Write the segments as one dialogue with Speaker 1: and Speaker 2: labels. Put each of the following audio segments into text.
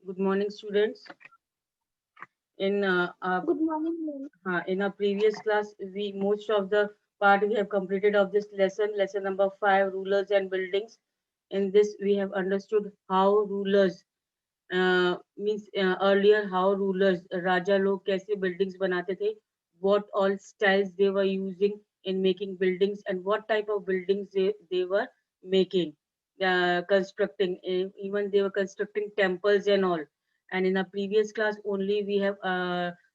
Speaker 1: Good morning, students. In
Speaker 2: Good morning, ma'am.
Speaker 1: in our previous class, we most of the part we have completed of this lesson number 5, rulers and buildings. In this, we have understood how rulers means earlier how rulers राजा लोग कैसे buildings बनाते थे, what all styles they were using in making buildings, and what type of buildings they were making, constructing. Even they were constructing temples and all. And in a previous class only we have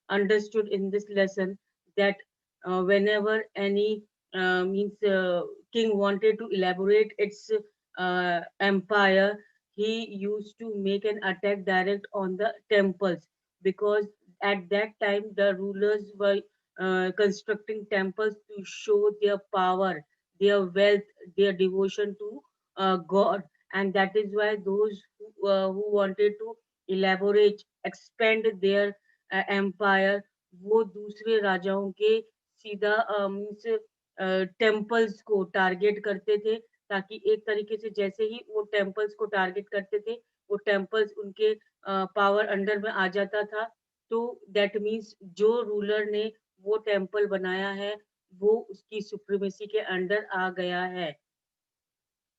Speaker 1: understood in this lesson that whenever any means king wanted to elaborate its empire, he used to make an attack direct on the temples, because at that time the rulers were constructing temples to show their power, their wealth, their devotion to god. And that is why those who wanted to elaborate, expand their empire, वो दूसरे राजाओं के सीधा means temples को target करते थे, ताकि एक तरीके से जैसे ही वो टेम्पल्स को टारगेट करते थे, वो टेम्पल्स उनके पावर अंडर में आ जाता था। तो दैट मीन्स जो रूलर ने वो टेम्पल बनाया है, वो उसकी सुप्रीमेसी के अंडर आ गया है,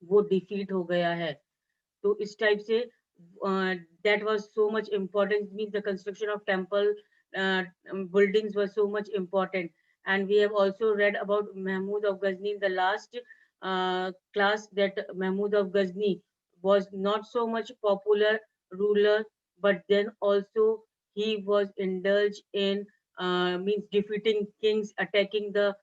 Speaker 1: वो डिफीट हो गया है। तो इस टाइप से that was so much important, means the construction of temple buildings was so much important. And we have also read about Mahmud of Ghazni in the last class, that Mahmud of Ghazni was not so much popular ruler, but then also he was indulged in means defeating kings, attacking the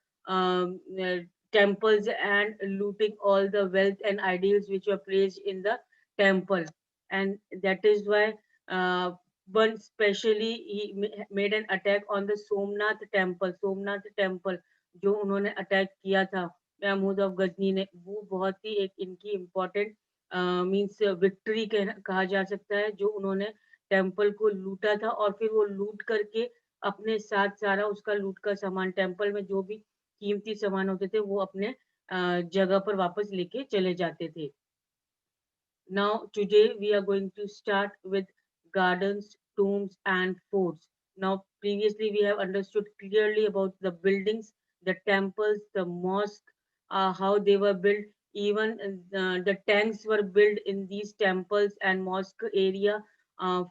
Speaker 1: temples, and looting all the wealth and ideals which were placed in the temple. And that is why one specially he made an attack on the Somnath temple जो उन्होंने attack किया था Mahmood of Ghazni ने, वो बहुत ही एक इनकी important means victory कहा जा सकता है, जो उन्होंने टेम्पल को लूटा था, और फिर वो लूट करके अपने साथ सारा उसका लूट का सामान, टेम्पल में जो भी कीमती सामान होते थे, वो अपने जगह पर वापस लेके चले जाते थे। Now, today we are going to start with gardens, tombs, and forts. Now, previously we have understood clearly about the buildings, the temples, the mosque, how they were built. Even the tanks were built in these temples and mosque area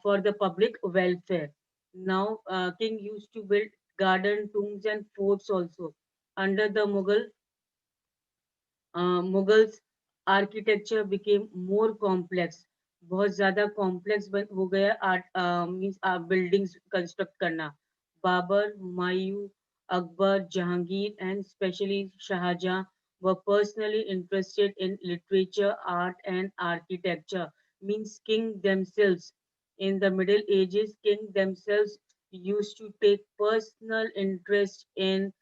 Speaker 1: for the public welfare. Now, king used to build garden, tombs, and forts also. Under the Mughals, architecture became more complex. बहुत ज़्यादा complex हो गया art means buildings construct करना। Babar, Humayun, Akbar, Jahangir, and especially Shahjahan were personally interested in literature, art, and architecture. Means king themselves. In the Middle Ages, king themselves used to take personal interest in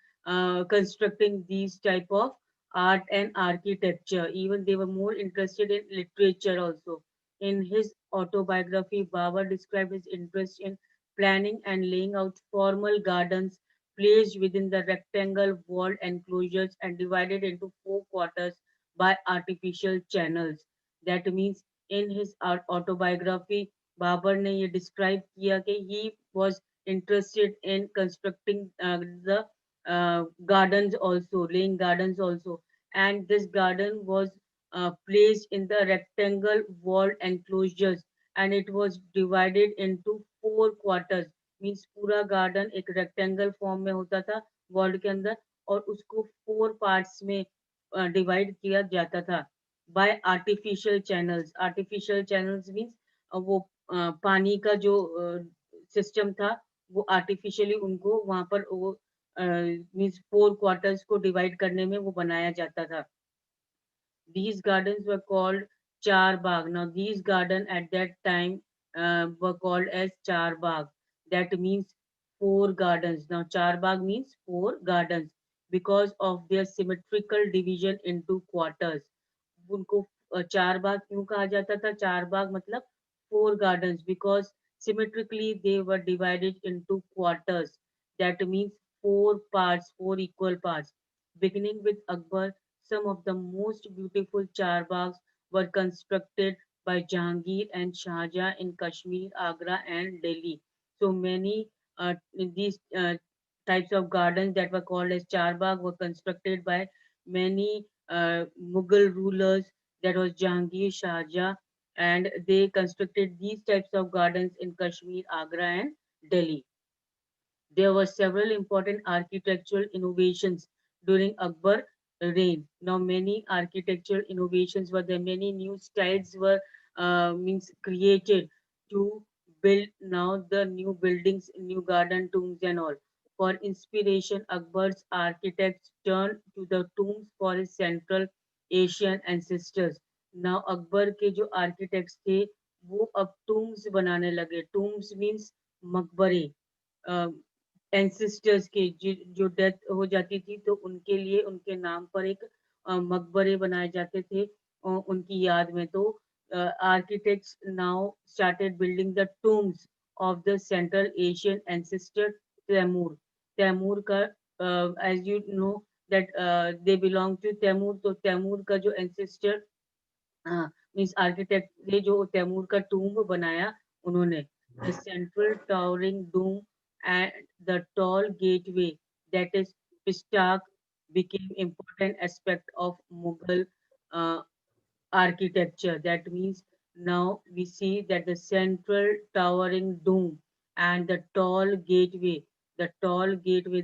Speaker 1: constructing these type of art and architecture. Even they were more interested in literature also. In his autobiography, Babar described his interest in planning and laying out formal gardens placed within the rectangle walled enclosures and divided into four quarters by artificial channels. That means in his autobiography, Babar ने ये describe किया कि he was interested in constructing the gardens also, laying gardens also. And this garden was placed in the rectangle walled enclosures, and it was divided into four quarters. Means पूरा garden एक rectangle form में होता था walled के अंदर, और उसको four parts में divide किया जाता था by artificial channels. Artificial channels means वो पानी का जो सिस्टम था, वो आर्टिफिशियली उनको वहां पर वो मीन्स फोर क्वार्टर्स को डिवाइड करने में वो बनाया जाता था। These gardens were called Char Bagh. Now, these gardens at that time were called as Char Bagh. That means four gardens. Now, Char Bagh means four gardens because of their symmetrical division into quarters. उनको चार बाग क्यों कहा जाता था? चार बाग मतलब four gardens, because symmetrically they were divided into quarters. That means four parts, four equal parts. Beginning with Akbar, some of the most beautiful charbags were constructed by Jahangir and Shahjahan in Kashmir, Agra, and Delhi. So many these types of gardens that were called as Charbagh were constructed by many Mughal rulers. That was Jahangir, Shahjahan, and they constructed these types of gardens in Kashmir, Agra, and Delhi. There were several important architectural innovations during Akbar reign. Now, many architectural innovations were there. Many new styles were means created to build now the new buildings, new garden tombs, and all. For inspiration, Akbar's architects turned to the tombs for his Central Asian ancestors. Now, Akbar के जो architects थे वो अब tombs बनाने लगे. Tombs means मकबरे. Ancestors के जो डेथ हो जाती थी तो उनके लिए उनके नाम पर एक मकबरे बनाए जाते थे उनकी याद में तो architects now started building the tombs of the Central Asian ancestor Timur Timur का as you know that they belong to Timur तो तैमूर का जो एंसिस्टर मीन्स आर्किटेक्ट ने जो तैमूर का टूम्ब बनाया उन्होंने the central towering dome and the tall gateway that is pishtaq became important aspect of Mughal uh, architecture. That means now we see that the central towering dome and the tall gateway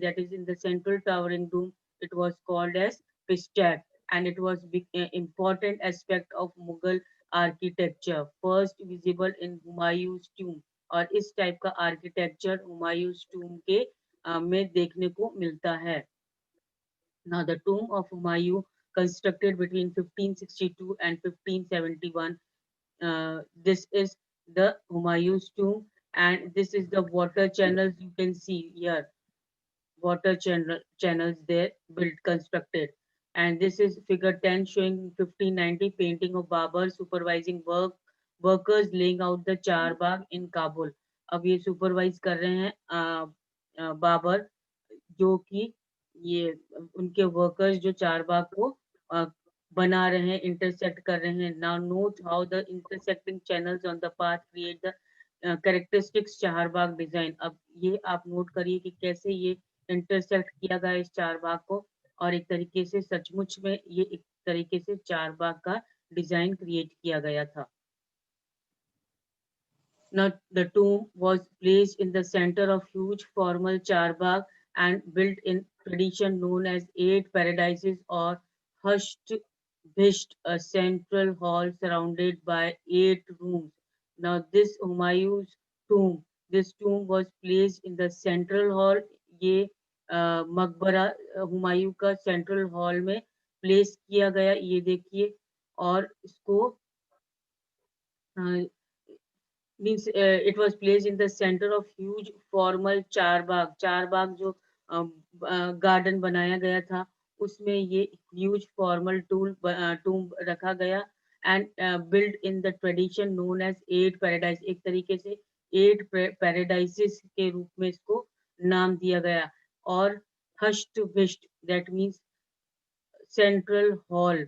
Speaker 1: that is in the central towering dome, it was called as Pistak, and it was important aspect of Mughal architecture. First visible in Humayun's tomb और इस type का architecture हुमायूं's tomb के में देखने को मिलता है. Now, the tomb of Humayun, constructed between 1562 and 1571, this is the Humayun's tomb, and this is the water channels you can see here. Channels there built constructed, and this is figure 10 showing 1590 painting of Babar supervising workers laying out the Charbagh in Kabul. अब ये supervise कर रहे हैं बाबर जो कि ये उनके workers जो चारबाग को अ, बना रहे हैं इंटरसेक्ट कर रहे हैं. Now note how the intersecting channels on the path create the characteristics Charbagh design. अब ये आप नोट करिए कि कैसे ये इंटरसेक्ट किया गया इस चारबाग को और एक तरीके से सचमुच में ये एक तरीके से चारबाग का डिजाइन क्रिएट किया गया था. Now, the tomb was placed in the center of huge formal charbagh and built in tradition known as Eight Paradises or Hushed Bisht, a central hall surrounded by 8 rooms. Now, this tomb was placed in the central hall. ये मकबरा हुमायूं का central hall में place किया गया. ये देखिए और इसको means it was placed in the center of huge formal चार बाग जो गार्डन बनाया गया था उसमें ये huge formal tomb रखा गया and built in the tradition known as eight paradise. एक तरीके से 8 paradises के रूप में इसको नाम दिया गया. और hushed bisht that means central hall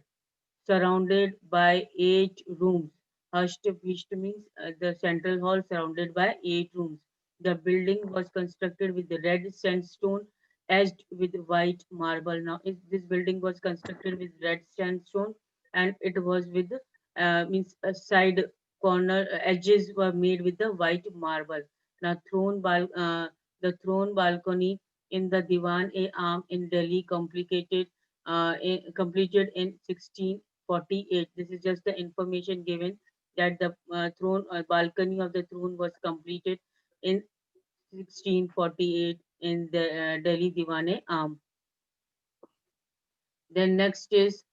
Speaker 1: surrounded by 8 rooms. Hushed means the central hall surrounded by 8 rooms. The building was constructed with the red sandstone edged with white marble. Now, this building was constructed with red sandstone and it was with means a side corner edges were made with the white marble. Now, the throne balcony in the Diwan-e-Am in Delhi completed in 1648. This is just the information given that the throne balcony of the throne was completed in 1648 in the Delhi Diwan-e-Am. Then next is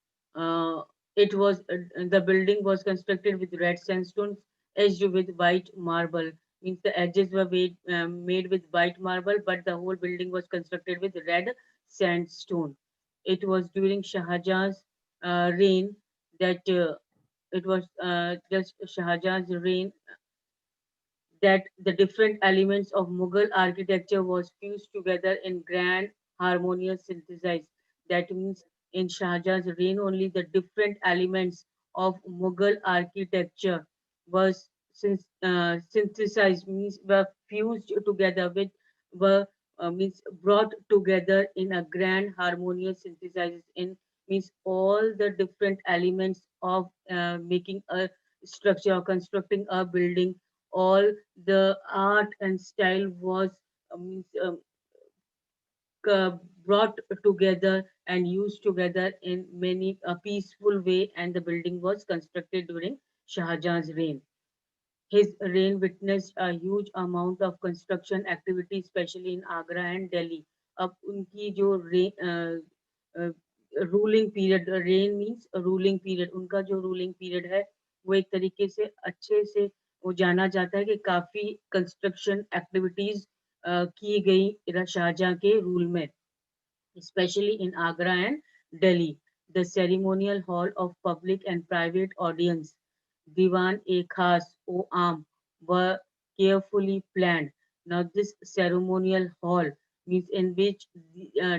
Speaker 1: it was the building was constructed with red sandstone edged with white marble. Means the edges were made with white marble, but the whole building was constructed with red sandstone. It was during Shahjahan's reign that it was just Shahjahan's reign that the different elements of Mughal architecture was fused together in grand harmonious synthesis. That means in Shah Jahan's reign only the different elements of Mughal architecture was synthesized, means were fused together with, were means brought together in a grand harmonious synthesis in, means all the different elements of making a structure or constructing a building. All the art and style was means brought together and used together in many a peaceful way, and the building was constructed during Shah Jahan's reign. His reign witnessed a huge amount of construction activity, especially in Agra and Delhi. अब उनकी जो ruling period, rain means ruling period, उनका जो ruling period है वो एक तरीके से अच्छे से वो जाना जाता है कि काफी कंस्ट्रक्शन एक्टिविटीज की गई शाहजहां के रूल में, especially in Agra and Delhi. The ceremonial hall of public and private audience, Diwan-e-Khas o Aam, were carefully planned. Now, this ceremonial hall means in which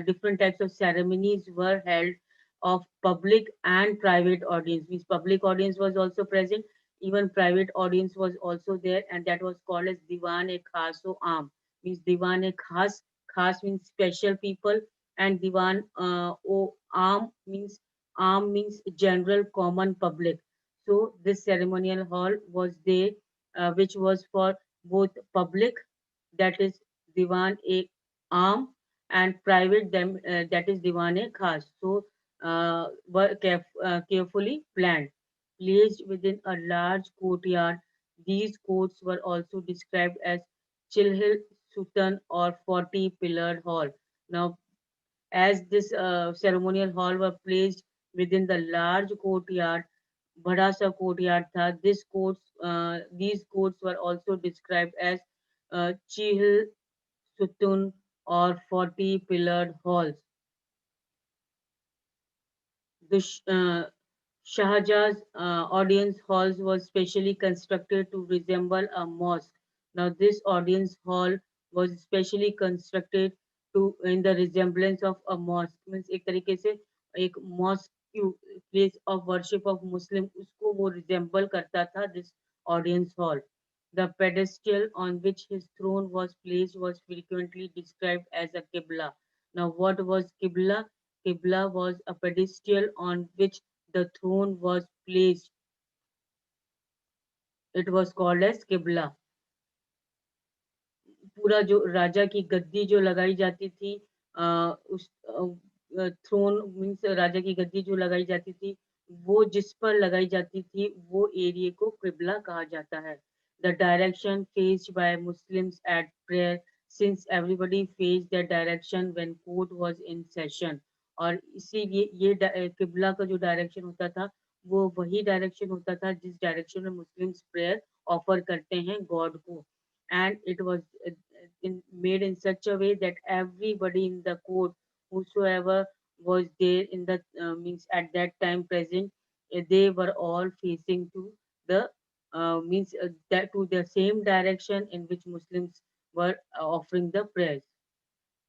Speaker 1: different types of ceremonies were held of public and private audience. Means public audience was also present, even private audience was also there, and that was called as Diwan-e-Khas o Aam. Means Diwan-e-Khas, Khas means special people, and Diwan o Aam means general common public. So this ceremonial hall was there, which was for both public, that is Diwan e Aam, and private, them that is Diwan e Khas. So were carefully planned, placed within a large courtyard. These courts were also described as Chilhil Sultan or 40 pillared hall. Now, as this ceremonial hall were placed within the large courtyard, बड़ा सा courtyard था. These courts were also described as Chihil Sutun or 40 pillared halls. The Shahjahan's audience halls was specially constructed to resemble a mosque. Now, this audience hall was specially constructed to in the resemblance of a mosque. Means एक तरीके से एक mosque की place of worship of Muslim, उसको वो resemble करता था this audience hall. The pedestal on which his throne was placed was frequently described as a qibla. Now, what was qibla? Qibla was a pedestal on which the throne was placed. It was called as qibla. पूरा जो राजा की गद्दी जो लगाई जाती थी, उस throne means राजा की गद्दी जो लगाई जाती थी, वो जिस पर लगाई जाती थी वो एरिया को किबला कहा जाता है. The direction faced by Muslims at prayer, since everybody face the direction when court was in session. और इसीलिए ये किबला का जो डायरेक्शन होता था वो वही डायरेक्शन होता था जिस डायरेक्शन में मुस्लिम्स प्रेयर ऑफर करते हैं गॉड को. And it was made in such a way that everybody in the court, whosoever was there in the means at that time present, they were all facing to the means that to the same direction in which Muslims were offering the prayers.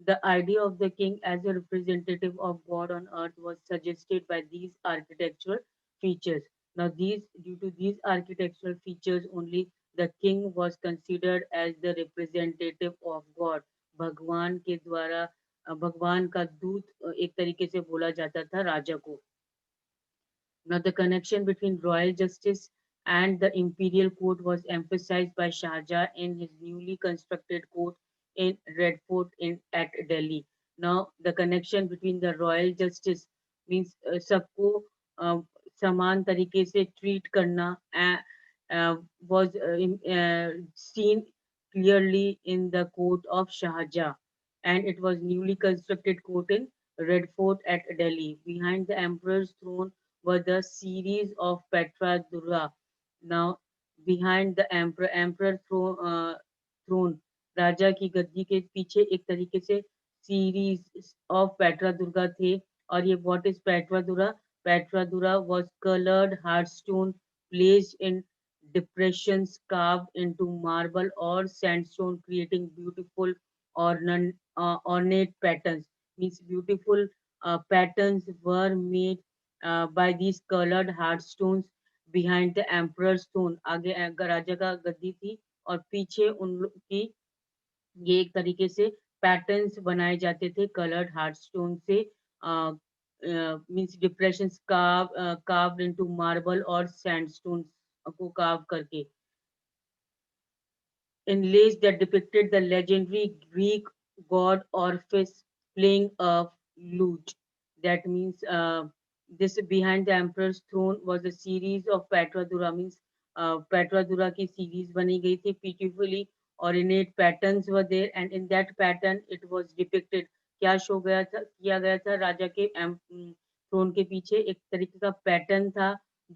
Speaker 1: The idea of the king as a representative of God on earth was suggested by these architectural features. Now, due to these architectural features only, the king was considered as the representative of God. भगवान के द्वारा भगवान का दूत एक तरीके से बोला जाता था राजा को. Now, the connection between royal justice and the imperial court was emphasized by Shah Jahan in his newly constructed court in Red Fort at Delhi. Now, the connection between the royal justice means सबको uh, समान तरीके से treat करना was seen clearly in the court of Shah Jahan, and it was newly constructed court in Red Fort at Delhi. Behind the emperor's throne were the series of Petra Durga. Now, behind the emperor throne, राजा की गद्दी के पीछे एक तरीके से series of Petra Durga थे. और ये what is Petra Durga? Petra Durga was colored hardstone placed in depressions carved into marble or sandstone, creating beautiful ornate patterns. Means beautiful patterns were made by these colored hard stones behind the emperor's throne, आगे राजा का गद्दी थी और पीछे उन लोग की ये एक तरीके से पैटर्न्स बनाए जाते थे कलर्ड हार्ट स्टोन से, means depressions carved into marble और सैंडस्टोन को कार्व करके, inlays that depicted the legendary Greek god Orpheus playing a lute. That means this behind the emperor's throne was a series of Patradura, means Patradura की series बनी गई थी, beautifully ornate patterns were there, and in that pattern it was depicted, क्या show गया था किया गया था राजा के थ्रोन के पीछे एक तरीके का पैटर्न था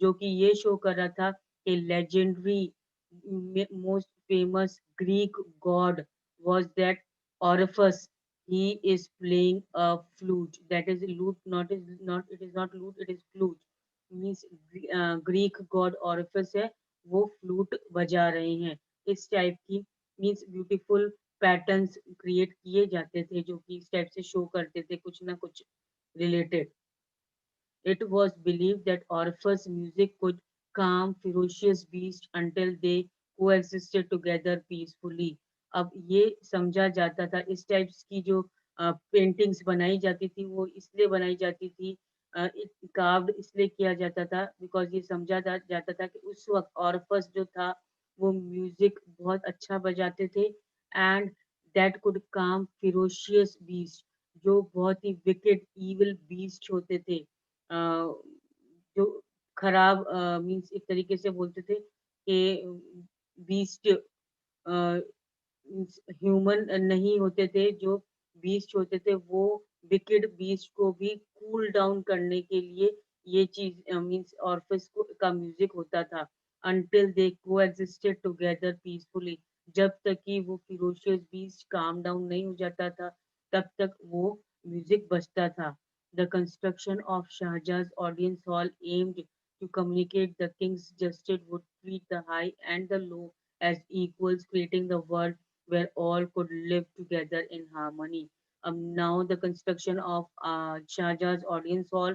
Speaker 1: जो कि ये शो कर रहा था कि legendary most famous Greek god was that Orpheus. He is playing a flute. That is lute, not it is not lute, it is flute. Means Greek god Orpheus है, वो flute बजा रहे हैं. इस टाइप की मीन्स ब्यूटीफुल पैटर्न्स क्रिएट किए जाते थे जो कि इस टाइप से शो करते थे कुछ ना कुछ related. It was believed that Orpheus' music could calm ferocious beasts until they coexisted together peacefully. अब ये समझा जाता था इस टाइप्स की जो पेंटिंग्स बनाई जाती थी वो इसलिए बनाई जाती थी, कार्व्ड इसलिए किया जाता था बिकॉज ये समझा जाता था कि उस वक्त ऑर्फस जो था वो म्यूजिक बहुत अच्छा बजाते थे एंड दैट कुड काम फिरोशियस बीस्ट, जो बहुत ही विकेड इविल बीस्ट होते थे, जो खराब मीन्स एक तरीके से बोलते थे कि बीस्ट ह्यूमन नहीं होते थे, जो बीस्ट होते थे वो विकेड बीस्ट को भी कूल डाउन करने के लिए ये चीज मीन्स ऑर्फिस को का म्यूजिक होता था until they coexisted together peacefully, जब तक कि वो फिरोशियस बीस्ट काम डाउन नहीं हो जाता था तब तक वो म्यूजिक बजता था. The construction of Shahjahan's audience hall aimed to communicate the king's justice would treat the high and the low as equals, creating the world where all could live together in harmony. Now the construction of Shahjahan's audience hall,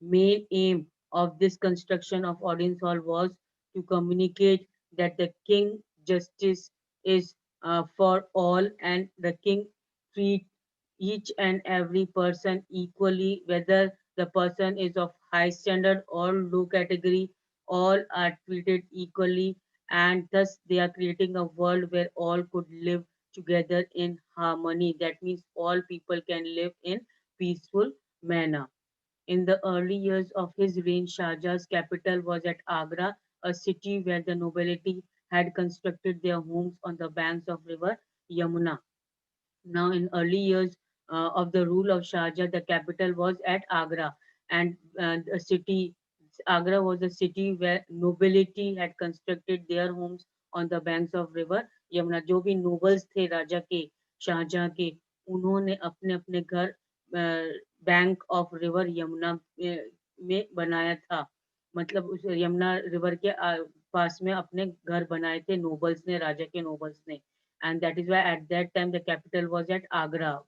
Speaker 1: main aim of this construction of audience hall was to communicate that the king justice is for all and the king treat each and every person equally, whether the person is of high standard or low category, all are treated equally, and thus they are creating a world where all could live together in harmony. That means all people can live in peaceful manner. In the early years of his reign, Shahjahan's capital was at Agra, a city where the nobility had constructed their homes on the banks of river Yamuna. Now, in early years of the rule of Shah Jahan, the capital was at Agra, and the city Agra was a city where nobility had constructed their homes on the banks of river Yamuna. जो भी nobles थे राजा के शाहजहां के, उन्होंने अपने अपने घर bank of river Yamuna में बनाया था. मतलब उस यमुना रिवर के पास में अपने घर बनाए थे नोबल्स ने, राजा के नोबल्स ने, and that is why at that time the capital was at Agra.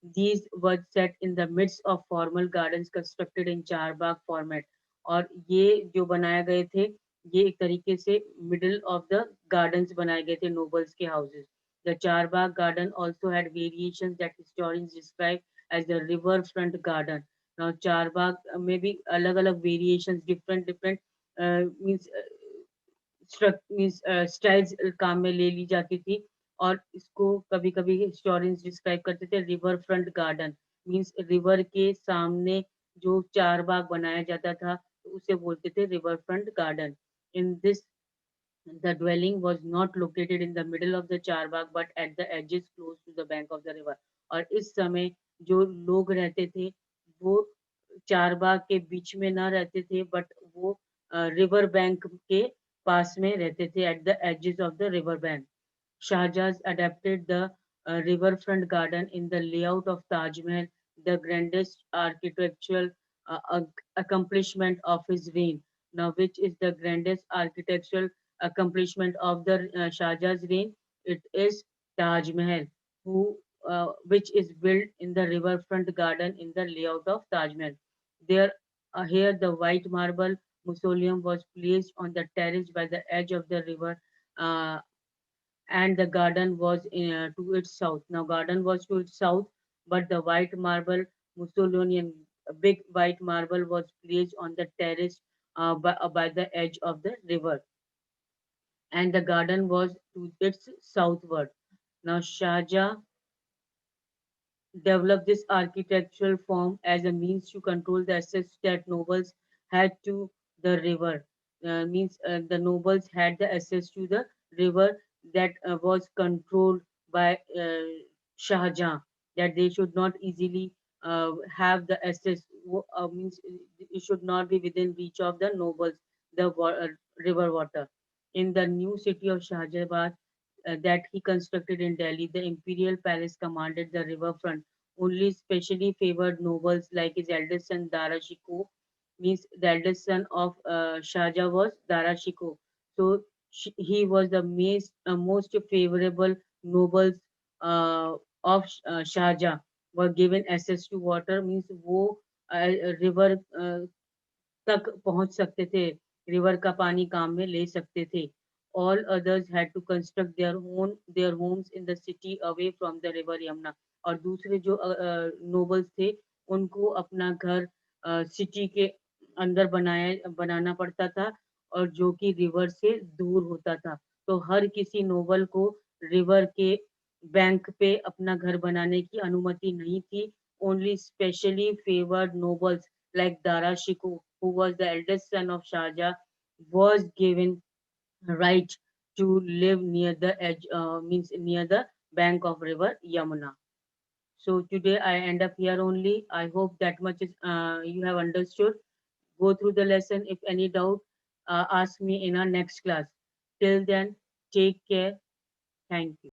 Speaker 1: These were set in the midst of formal gardens constructed in Charbagh format. और ये जो बनाए गए थे ये एक तरीके से middle of the gardens बनाए गए थे nobles के houses. The Charbagh garden also had variations that historians describe as the riverfront garden. Now Charbagh में भी अलग अलग variations, different means स्टाइल्स काम में ले ली जाती थी, और इसको कभी कभी हिस्टोरियंस डिस्क्राइब करते थे river front garden, means river के सामने जो चार बाग बनाया जाता था तो उसे बोलते थे river front garden. In this the dwelling was not located in the middle of the charbagh but at the edges close to the bank of the river. और इस समय जो लोग रहते थे वो चारबाग के बीच में ना रहते थे बट वो रिवर बैंक के पास में रहते थे at the edges of the river bank. Shahjahan adapted the riverfront garden in the layout of Taj Mahal, the grandest architectural accomplishment of his reign. Now, which is the grandest architectural accomplishment of the Shahjahan's reign? It is Taj Mahal, which is built in the riverfront garden in the layout of Taj Mahal. There, here the white marble mausoleum was placed on the terrace by the edge of the river, uh, and the garden was to its south. Now, garden was to its south, but the white marble mausoleum, a big white marble, was placed on the terrace by the edge of the river, and the garden was to its southward. Now, Shahjahan developed this architectural form as a means to control the access that nobles had to the river. Means the nobles had the access to the river that was controlled by Shah Jahan, that they should not easily have the access, means it should not be within reach of the nobles, the river water. In the new city of Shahjahabad that he constructed in Delhi, the imperial palace commanded the riverfront. Only specially favored nobles like his eldest son Dara Shikoh, means the eldest son of Shah Jahan was Dara Shikoh. So he was the most favorable nobles uh, of Shah Jahan were given access to water, means वो river तक पहुंच सकते थे, river का पानी काम में ले सकते थे. All others had to construct their homes in the city away from the river Yamuna. और दूसरे जो नोबल्स थे उनको अपना घर सिटी के अंदर बनाना पड़ता था, और जो कि रिवर से दूर होता था. तो हर किसी नोबल को रिवर के बैंक पे अपना घर बनाने की अनुमति नहीं थी. Only specially favored nobles like Dara Shikoh, who was the eldest son of Shah Jahan, was given right to live near the edge, means near the bank of river Yamuna. So today I end up here only. I hope that much is you have understood. Go through the lesson. If any doubt, ask me in our next class. Till then, take care. Thank you.